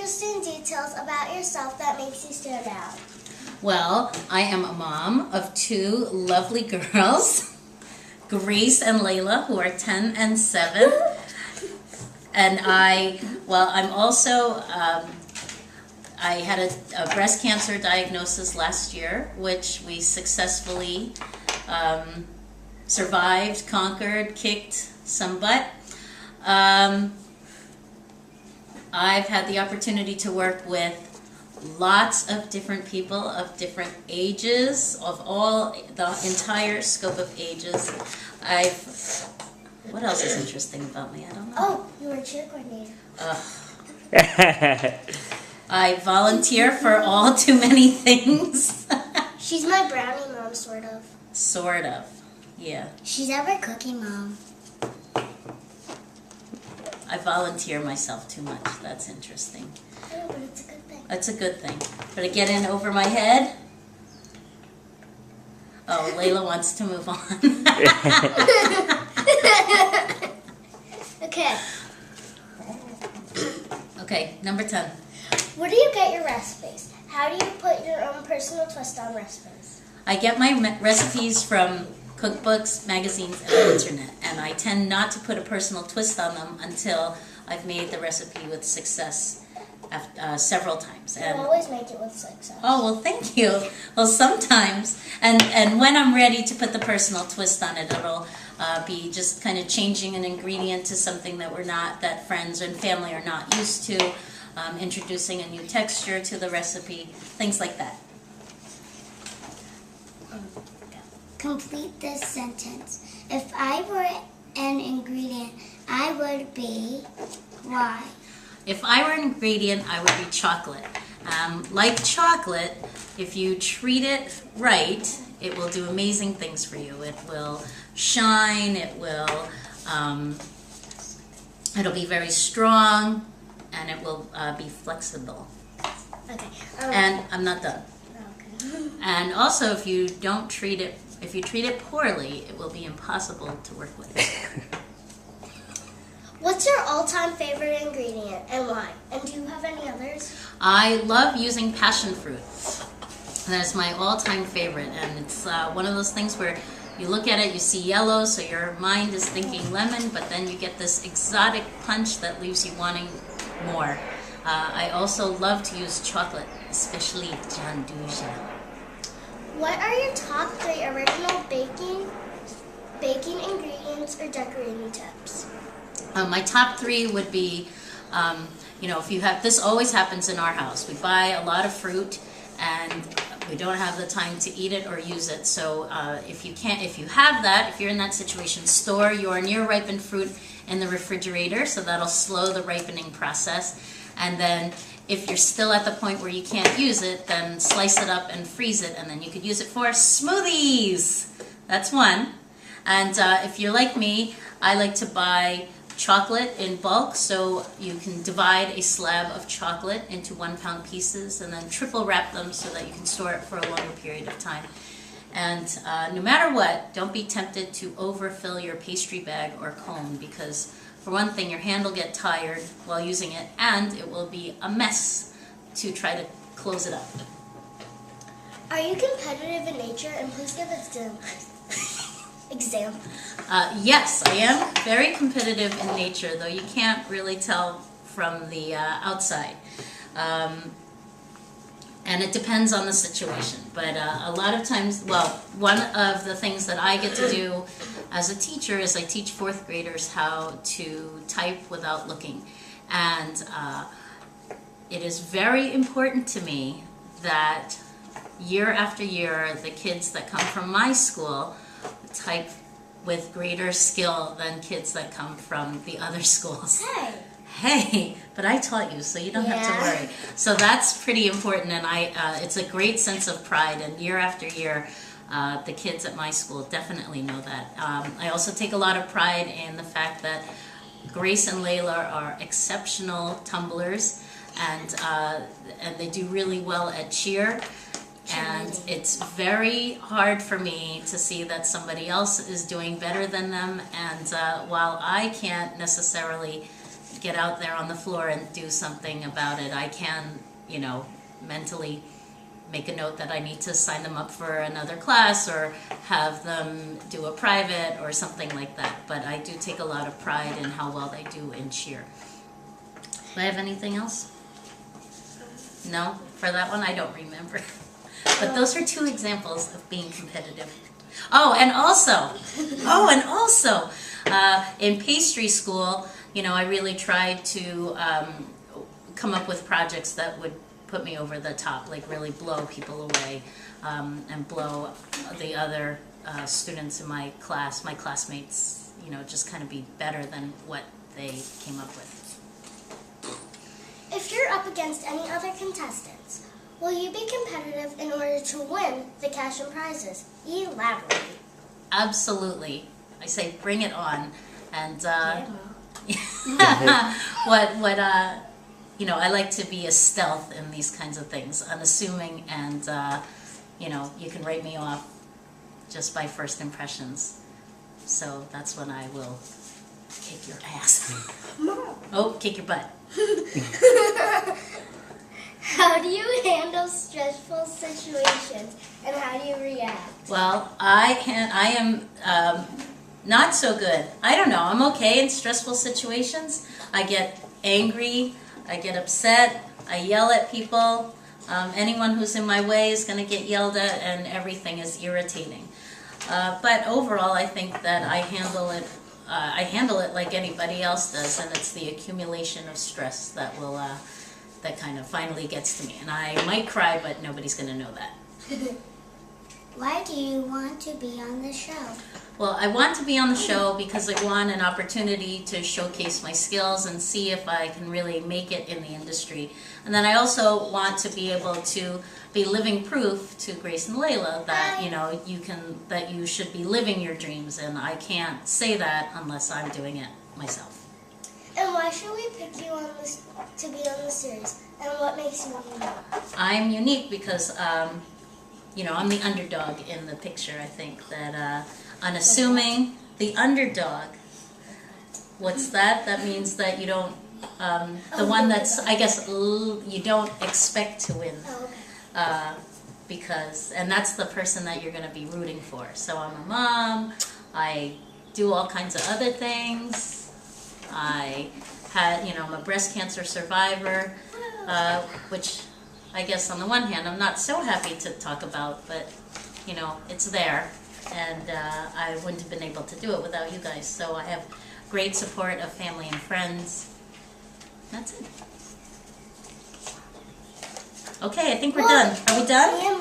interesting details about yourself that makes you stand out? Well, I am a mom of two lovely girls, Grace and Layla, who are 10 and 7. And I'm also, I had a breast cancer diagnosis last year, which we successfully survived, conquered, kicked some butt. I've had the opportunity to work with lots of different people of different ages, of all, the entire scope of ages. What else is interesting about me? I don't know. Oh, you were a cheer coordinator. I volunteer for all too many things. She's my brownie mom, sort of. Sort of, yeah. She's our cookie mom. I volunteer myself too much. That's interesting. Oh, but it's a good thing. That's a good thing. But I get in over my head. Oh, Layla wants to move on. Okay. Okay, number 10. Where do you get your recipes? How do you put your own personal twist on recipes? I get my recipes from cookbooks, magazines, and the internet, and I tend not to put a personal twist on them until I've made the recipe with success several times. You always make it with success. Oh, well, thank you. Well, sometimes, and when I'm ready to put the personal twist on it, it'll be just kind of changing an ingredient to something that friends and family are not used to, introducing a new texture to the recipe, things like that. Complete this sentence. If I were an ingredient, I would be why? If I were an ingredient, I would be chocolate. Like chocolate, if you treat it right, it will do amazing things for you. It will shine, it'll be very strong, and it will be flexible. Okay. And I'm not done. Okay. And also, if you treat it poorly, it will be impossible to work with. What's your all-time favorite ingredient and why? And do you have any others? I love using passion fruit. That's my all-time favorite, and it's one of those things where you look at it, you see yellow, so your mind is thinking lemon, but then you get this exotic punch that leaves you wanting more. I also love to use chocolate, especially Janduja. What are your top 3 original baking ingredients or decorating tips? My top 3 would be, if you have, this always happens in our house. We buy a lot of fruit and we don't have the time to eat it or use it. So if you have if you're in that situation, store your near ripened fruit in the refrigerator, so that'll slow the ripening process. And then if you're still at the point where you can't use it, then slice it up and freeze it, and then you could use it for smoothies. That's one. And if you're like me, I like to buy chocolate in bulk, so you can divide a slab of chocolate into 1-pound pieces and then triple wrap them so that you can store it for a longer period of time. And no matter what, don't be tempted to overfill your pastry bag or cone, because for one thing, your hand will get tired while using it, and it will be a mess to try to close it up. Are you competitive in nature? And please give example. Yes, I am very competitive in nature, though you can't really tell from the outside. And it depends on the situation. But a lot of times, one of the things that I get to do as a teacher is I teach 4th graders how to type without looking. And it is very important to me that year after year, the kids that come from my school type with greater skill than kids that come from the other schools. Hey, but I taught you, so you don't have to worry. So that's pretty important, and it's a great sense of pride, and year after year, the kids at my school definitely know that. I also take a lot of pride in the fact that Grace and Layla are exceptional tumblers, and they do really well at cheer. And it's very hard for me to see that somebody else is doing better than them, and while I can't necessarily get out there on the floor and do something about it. I can, mentally make a note that I need to sign them up for another class or have them do a private or something like that. But I do take a lot of pride in how well they do in cheer. Do I have anything else? No? For that one, I don't remember. But those are 2 examples of being competitive. And also, in pastry school, I really tried to come up with projects that would put me over the top, like really blow people away, and blow the other students in my class, my classmates, just kind of be better than what they came up with. If you're up against any other contestants, will you be competitive in order to win the cash and prizes? Elaborate. Absolutely. I say bring it on. And I like to be a stealth in these kinds of things, unassuming, and you can write me off just by first impressions. So that's when I will kick your ass. Oh, kick your butt. How do you handle stressful situations and how do you react? Well, I am not so good. I don't know. I'm okay in stressful situations. I get angry. I get upset. I yell at people. Anyone who's in my way is going to get yelled at, and everything is irritating. But overall, I think that I handle it. I handle it like anybody else does, and it's the accumulation of stress that will that kind of finally gets to me. And I might cry, but nobody's going to know that. Why do you want to be on the show? Well, I want to be on the show because I want an opportunity to showcase my skills and see if I can really make it in the industry. And then I also want to be able to be living proof to Grace and Layla that that you should be living your dreams, and I can't say that unless I'm doing it myself. And why should we pick you to be on the series? And what makes you unique? I'm unique because I'm the underdog in the picture. I think that unassuming, the underdog. What's that? That means that you don't, the one that's, I guess, you don't expect to win. Oh, okay. And that's the person that you're going to be rooting for. So I'm a mom, I do all kinds of other things. I'm a breast cancer survivor, which I guess on the one hand I'm not so happy to talk about, but it's there, and I wouldn't have been able to do it without you guys. So I have great support of family and friends. That's it. Okay, I think we're done. Are we done?